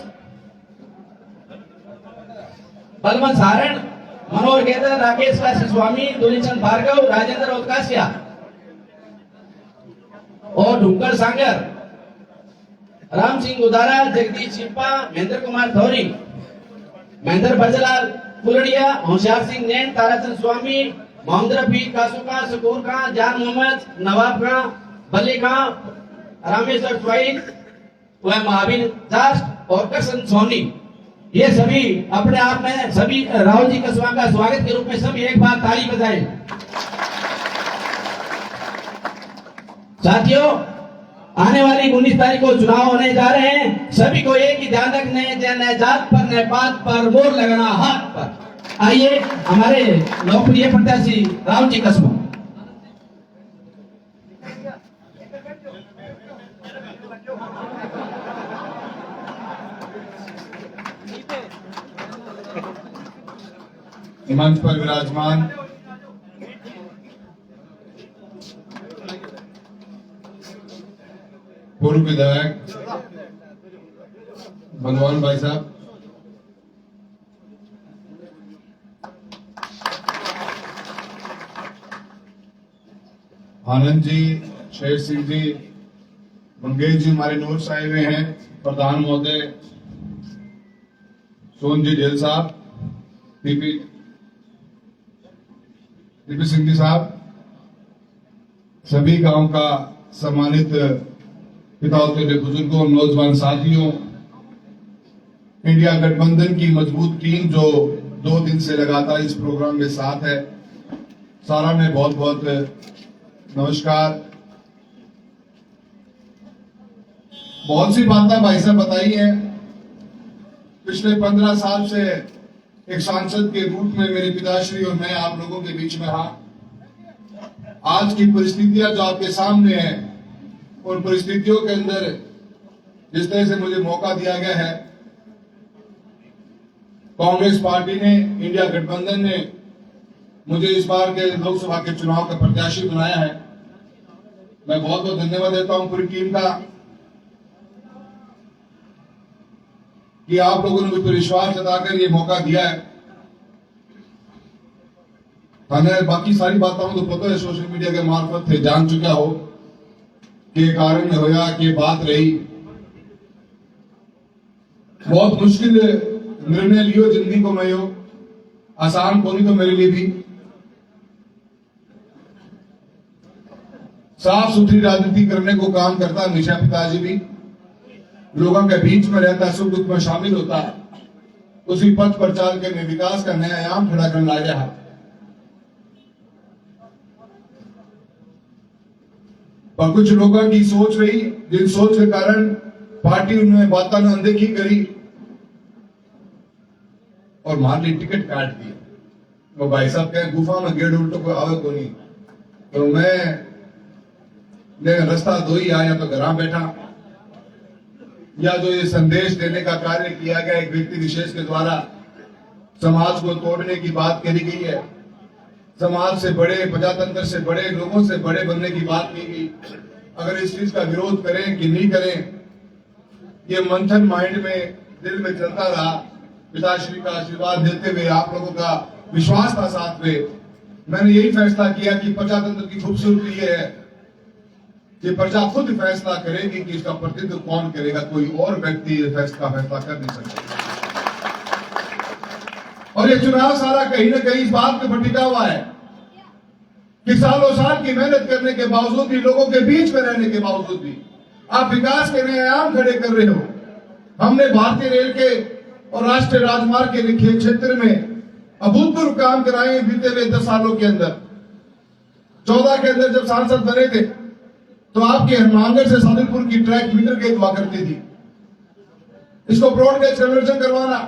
बलवंत सारण, मनोहर केतन, राकेश काशी स्वामी, दुलीचंद भार्गव, राजेंद्र उत्काशिया और ढूंकर सांगर, राम सिंह गुदारा, जगदीश चिप्पा, महेंद्र कुमार धौरी, महेंद्र बजलाल कुलड़िया, होशियार सिंह नैन, ताराचंद स्वामी, मोहम्मद रफी, कासू खां, शकूर खां, जान मोहम्मद, नवाब खां, बल्ली खां, रामेश्वर स्वाइल, वह महावीर दास और कृष्ण सोनी, ये सभी अपने आप में सभी राहुल जी कस्बा का स्वागत के रूप में सभी एक बार ताली बजाएं। साथियों, आने वाली 19 तारीख को चुनाव होने जा रहे हैं। सभी को एक ही ध्यान रखना है, न जात पर न पात पर, मोर लगना हाथ पर। आइए हमारे लोकप्रिय प्रत्याशी राहुल जी कस्बा। मंच पर विराजमान पूर्व विधायक बलवान भाई साहब, आनंद जी, शेर सिंह जी, मंगेश जी हमारे नोट से आए हुए हैं, प्रधान महोदय सोन जी जेल साहब, पीपी सिंह जी साहब, सभी गांव का सम्मानित पिताओं के बुजुर्गों, नौजवान साथियों, इंडिया गठबंधन की मजबूत टीम जो 2 दिन से लगातार इस प्रोग्राम में साथ है, सारा में बहुत बहुत नमस्कार। बहुत सी बातें भाई साहब बताई है। पिछले 15 साल से एक सांसद के रूप में मेरे पिताश्री और मैं आप लोगों के बीच में रहा। आज की परिस्थितियां जो आपके सामने है, उन परिस्थितियों के अंदर जिस तरह से मुझे मौका दिया गया है, कांग्रेस पार्टी ने, इंडिया गठबंधन ने मुझे इस बार के लोकसभा के चुनाव का प्रत्याशी बनाया है। मैं बहुत बहुत धन्यवाद देता हूं पूरी टीम का कि आप लोगों ने मुझ पर विश्वास जताकर ये मौका दिया है। बाकी सारी बातों तो पता है, सोशल मीडिया के मार्फत थे, जान चुका हो कि कारण होया कि बात रही। बहुत मुश्किल निर्णय लियो जिंदगी को मैं, यो आसान को नहीं तो मेरे लिए भी। साफ सुथरी राजनीति करने को काम करता हमेशा पिताजी भी, लोगों के बीच में रहता, सुख दुख में शामिल होता, उसी पथ पर चल के मैं विकास का नया आयाम खड़ा करने लाया है। पर कुछ लोगों की सोच रही, जिन सोच के कारण पार्टी उन्होंने बातों ने अनदेखी करी और मान ली, टिकट काट दी। वो भाई साहब कहे गुफा में गेड़ उल्टो कोई आवे को नहीं, तो मैं रास्ता दो ही आया, तो घर बैठा। या जो ये संदेश देने का कार्य किया गया एक व्यक्ति विशेष के द्वारा, समाज को तोड़ने की बात करी गई है, समाज से बड़े, प्रजातंत्र से बड़े, लोगों से बड़े बनने की बात की गई। अगर इस चीज का विरोध करें कि नहीं करें, ये मंथन माइंड में, दिल में चलता रहा। पिताश्री का आशीर्वाद देते हुए, आप लोगों का विश्वास था साथ में, मैंने यही फैसला किया कि प्रजातंत्र की खूबसूरती ये है कि प्रजा खुद फैसला करेगी कि इसका प्रतिनिधित्व कौन करेगा, कोई और व्यक्ति फैसला कर नहीं सकता। और ये चुनाव सारा कहीं ना कहीं इस बात पे टिका हुआ है कि सालों साल की मेहनत करने के बावजूद भी, लोगों के बीच में रहने के बावजूद भी, आप विकास के नए आयाम खड़े कर रहे हो। हमने भारतीय रेल के और राष्ट्रीय राजमार्ग के क्षेत्र में अभूतपूर्व काम कराए बीते हुए 10 सालों के अंदर। 14 के अंदर जब सांसद बने थे तो आपके हनुमानगढ़ से सादुलपुर की ट्रैक मीटर गेज हुआ करती थी। इसको ब्रॉडगेज कन्वर्जन करवाना,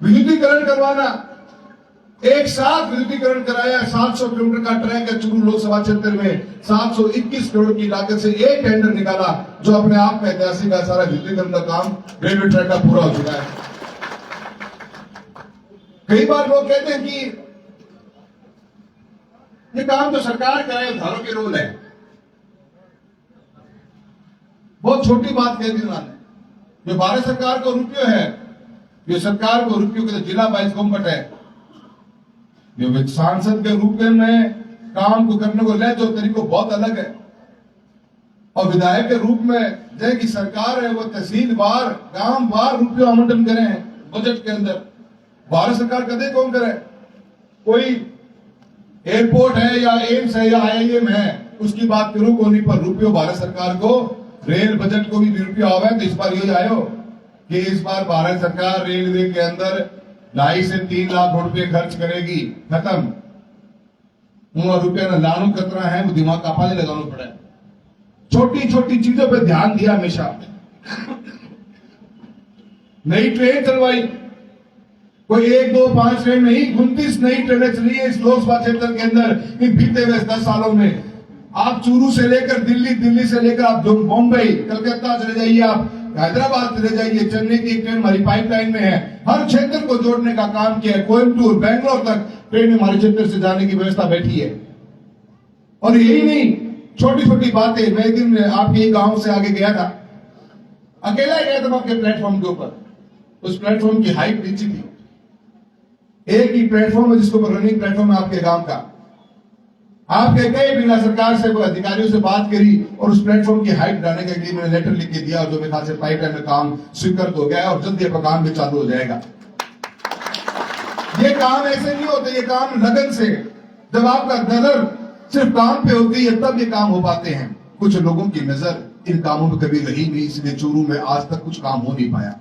विद्युतीकरण करवाना, एक साथ विद्युतीकरण कराया। 700 किलोमीटर का ट्रैक है चूरू लोकसभा क्षेत्र में, 721 करोड़ की लागत से एक टेंडर निकाला, जो अपने आप में ऐतिहासिक है। सारा विद्युतीकरण का काम रेलवे ट्रैक का पूरा हो चुका है। कई बार लोग कहते हैं कि ये काम तो सरकार करे, उधारों के रोल है। बहुत छोटी बात कह दी उन्होंने। जो भारत सरकार को रुपये है, जो सरकार को रुपयों के जिला वाइज कोम्पट है, जो सांसद के रूप में काम को करने को ले जो तरीको बहुत अलग है, और विधायक के रूप में जय की सरकार है वो तहसील वार गांव वार रुपये आवंटन करें बजट के अंदर। भारत सरकार कदे कौन करे? कोई एयरपोर्ट है या एम्स है या IIM है, उसकी बात करूं को नहीं, पर रुपये भारत सरकार को रेल बजट को भी रुपया आवे। तो इस बार यही आयो कि इस बार भारत सरकार रेलवे के अंदर 2.5 से 3 लाख रुपए खर्च करेगी। खत्म। रुपया ना लानू कतरा है, वो दिमाग का पाले लगाना पड़ा है। छोटी छोटी चीजों पे ध्यान दिया हमेशा। नई ट्रेन चलवाई, कोई 1, 2, 5 ट्रेन नहीं, 29 नई ट्रेनें चली है इस लोकसभा क्षेत्र के अंदर इन बीते हुए 10 सालों में। आप चूरू से लेकर दिल्ली, दिल्ली से लेकर आप मुंबई, कलकत्ता चले जाइए, आप हैदराबाद चले जाइए, चेन्नई की एक ट्रेन हमारी पाइपलाइन में है। हर क्षेत्र को जोड़ने का काम किया है। कोयम्बटूर, बैंगलोर तक ट्रेन हमारे क्षेत्र से जाने की व्यवस्था बैठी है। और यही नहीं, छोटी छोटी बातें। मैं एक दिन आपके गांव से आगे गया था, अकेला गया था आपके प्लेटफॉर्म के ऊपर। उस प्लेटफॉर्म की हाइट नीचे थी। एक ही प्लेटफॉर्म है जिसके ऊपर रनिंग प्लेटफॉर्म है आपके गांव का। आपके कई बिना सरकार से अधिकारियों से बात करी और उस प्लेटफॉर्म की हाइट बढ़ाने के लिए मैंने लेटर लिख के दिया, और जो मेरे ख्याल से पाइपलाइन में काम स्वीकृत हो गया है और जल्दी आपका काम भी चालू हो जाएगा। ये काम ऐसे नहीं होते, ये काम लगन से, जब आपका नजर सिर्फ काम पे होती है तब ये काम हो पाते हैं। कुछ लोगों की नजर इन कामों में कभी रही नहीं, इसलिए चूरू में आज तक कुछ काम हो नहीं पाया।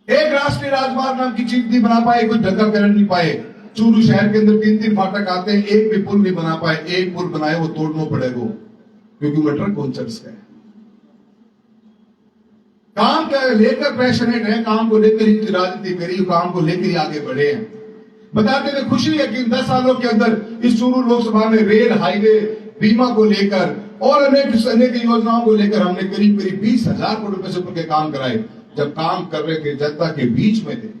एक राष्ट्रीय राजमार्ग नाम की चीज नहीं बना पाए, कुछ ढंगा कर नहीं पाए। चूरू शहर के अंदर 3-3 फाटक आते हैं, एक भी पुल नहीं बना पाए। एक पुल बनाए वो तोड़ना पड़ेगा, क्योंकि वो ट्रक कौन चल है। काम क्या लेकर पैशनेट है, काम को लेकर ही राजनीति करी, काम को लेकर ही आगे बढ़े हैं। बताते हुए खुशी है कि 10 सालों के अंदर इस चूरू लोकसभा में रेल, हाईवे, बीमा को लेकर और अनेक योजनाओं को लेकर हमने करीब 20,000 करोड़ रुपए से ऊपर के काम कराए। जब काम कर रहे थे जनता के बीच में थे।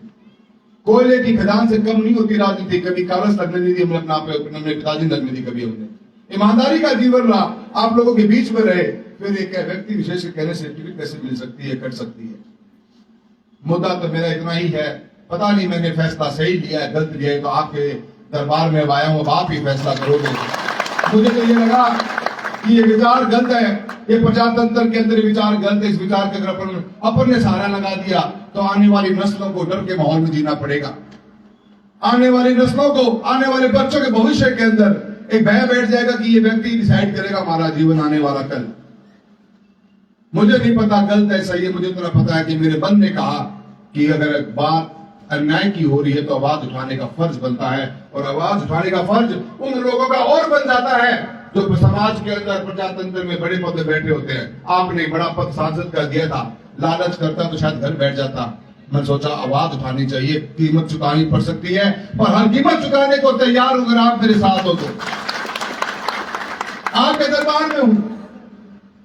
कोयले की खदान से कम नहीं होती राजनीति। कभी कागज लगने नहीं दी हमने, अपने पिताजी लगने दी कभी हमने। ईमानदारी का जीवन रहा, आप लोगों के बीच में रहे। फिर एक व्यक्ति विशेष के कहने से टिकट कैसे मिल सकती है, कट सकती है। मुद्दा तो मेरा इतना ही है, पता नहीं मैंने फैसला सही लिया है गलत लिया है, तो आपके दरबार में आया हूं, आप ही फैसला करोगे। मुझे तो ये लगा कि ये विचार गलत है, ये प्रजातंत्र के अंदर विचार गलत है। इस विचार के अगर अपन ने सहारा लगा दिया तो आने वाली नस्लों को डर के माहौल में जीना पड़ेगा। आने वाली नस्लों को, आने वाले बच्चों के भविष्य के अंदर एक भय बैठ जाएगा कि ये व्यक्ति डिसाइड करेगा हमारा जीवन आने वाला कल। मुझे नहीं पता गलत है सही है, मुझे तो पता है कि मेरे मन ने कहा कि अगर बात अन्याय की हो रही है तो आवाज उठाने का फर्ज बनता है, और आवाज उठाने का फर्ज उन लोगों का और बन जाता है जो समाज के अंदर प्रजातंत्र में बड़े पद बैठे होते हैं। आपने बड़ा पद सांसद का दिया था, लालच करता तो शायद घर बैठ जाता। मैं सोचा आवाज उठानी चाहिए, कीमत चुकानी पड़ सकती है, पर हर कीमत चुकाने को तैयार हूं अगर आप मेरे साथ हो तो। आपके दरबार में हूं,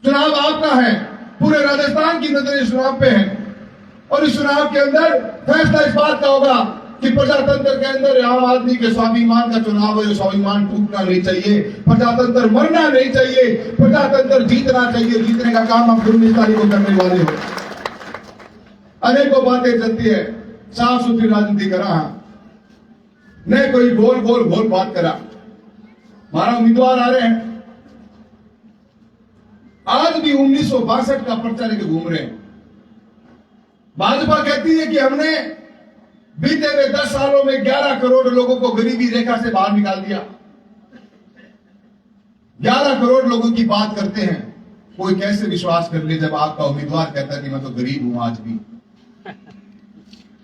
चुनाव आपका है, पूरे राजस्थान की नजर इस चुनाव पे है, और इस चुनाव के अंदर फैसला इस बात का होगा कि प्रजातंत्र के अंदर आम आदमी के स्वाभिमान का चुनाव है। स्वाभिमान टूटना नहीं चाहिए, प्रजातंत्र मरना नहीं चाहिए, प्रजातंत्र जीतना चाहिए। जीतने का काम हम 19 तारीख को करने वाले हो। अनेकों बातें चलती है, साफ सुथरी राजनीति करा, नहीं कोई गोल गोल गोल बात करा। हमारा उम्मीदवार आ रहे हैं, आज भी 1962 का पर्चा लेके घूम रहे हैं। भाजपा कहती है कि हमने बीते हुए 10 सालों में 11 करोड़ लोगों को गरीबी रेखा से बाहर निकाल दिया। 11 करोड़ लोगों की बात करते हैं, कोई कैसे विश्वास कर ले जब आपका उम्मीदवार कहता है कि मैं तो गरीब हूं। आज भी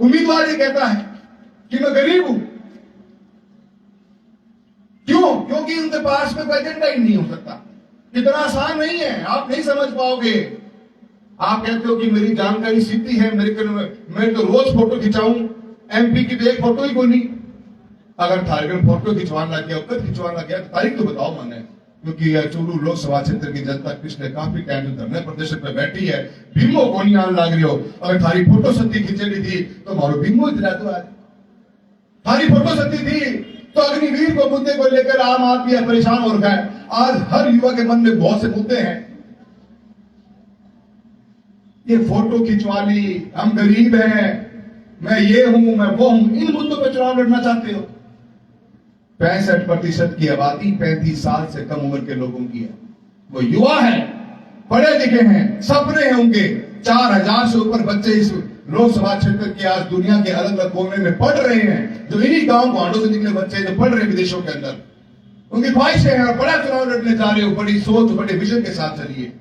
उम्मीदवार ये कहता है कि मैं गरीब हूं। क्यों? क्योंकि उनके पास में कोई एजेंडा ही नहीं हो सकता। इतना आसान नहीं है, आप नहीं समझ पाओगे। आप कहते हो कि मेरी जानकारी सीधी है, मैं तो रोज फोटो खिंचाऊं, MP की तो एक फोटो ही कोई नहीं। अगर थारे फोटो खिंचवाना लग गया, कद खिंचवाना गया, तारीख तो बताओ मैंने, क्योंकि चूरू लोकसभा क्षेत्र की जनता पिछले काफी टाइम से धरने प्रदर्शन पे बैठी है। भीमो को नहीं आने लग रही हो, अगर थारी फोटो सत्ती खिंचेली थी तो मारो भीमो इतना तो आज थारी फोटो सत्ती थी तो अग्निवीर को मुद्दे को लेकर आम आदमी परेशान हो रखा है। आज हर युवा के मन में बहुत से मुद्दे हैं। ये फोटो खिंचवा ली, हम गरीब हैं, मैं ये हूं, मैं वो हूं, इन मुद्दों पर चुनाव लड़ना चाहते हो। 65% की आबादी 35 साल से कम उम्र के लोगों की है। वो युवा है, पढ़े लिखे हैं, सपने हैं उनके। 4000 से ऊपर बच्चे इस लोकसभा क्षेत्र के आज दुनिया के अलग अलग कोने में पढ़ रहे हैं, जो इन्हीं गांव गांडों से निकले बच्चे जो पढ़ रहे हैं विदेशों के अंदर। उनकी ख्वाहिशें हैं और बड़ा चुनाव लड़ने जा रहे हो, बड़ी सोच बड़े विजन के साथ चलिए।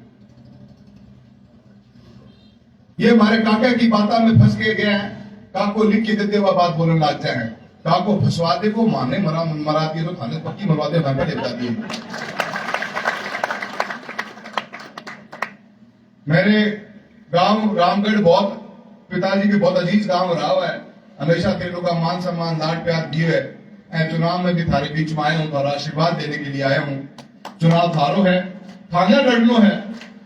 ये हमारे काका की बातों में फंस के गए हैं। काको लिख के देते हुआ बात बोलने लग जाए हैं। काको फंसवा दे को माने मरा दिए तो थाने पक्की मरवा दे, मैं देता दिए। मेरे गांव रामगढ़ बहुत पिताजी के बहुत अजीज गांव रहा हुआ है। हमेशा तेरे लोग का मान सम्मान लाड प्यार दिए है। चुनाव में भी थारे बीच में आया हूं और आशीर्वाद देने के लिए आया हूं। चुनाव थारो है, थाने लड़नो है,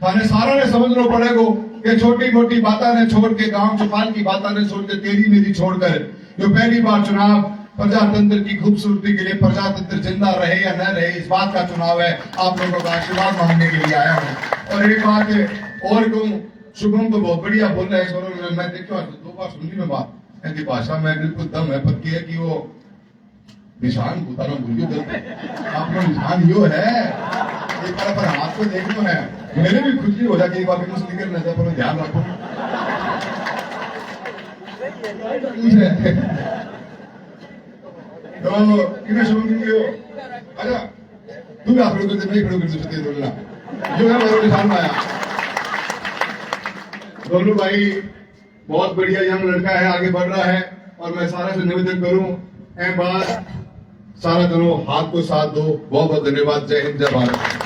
थाने सारा ने समझना पड़ेगा कि छोटी मोटी बातें ने छोड़ के, गांव चौपाल की बातें ने छोड़ के, तेरी मेरी छोड़कर जो पहली बार चुनाव प्रजातंत्र की खूबसूरती के लिए, प्रजातंत्र जिंदा रहे या न रहे, इस बात का चुनाव है। आप लोगों का आशीर्वाद मांगने के लिए आया हूं। और एक बात और कहूं, शुभम तो बहुत बढ़िया बोल रहे हैं। मैं देखो 2 बार सुनी मैं बात, इनकी भाषा में बिल्कुल दम है, पर है कि वो निशान उतारो भूलिए। आप लोग निशान यो है, एक बार पर हाथ को देखो है, मेरे भी खुशी हो जाती है। एक बार निकल नजर पर ध्यान रखो। तो इन्हें शुरू कीजिए। अच्छा तुम आप लोग तो नहीं खड़ो कर सकते बोलना, जो है मेरे निशान में आया। दोनों भाई बहुत बढ़िया यंग लड़का है, आगे बढ़ रहा है। और मैं सारा से निवेदन करूं, ए बात सारा दोनों हाथ को साथ दो। बहुत बहुत धन्यवाद। जय हिंद, जय भारत।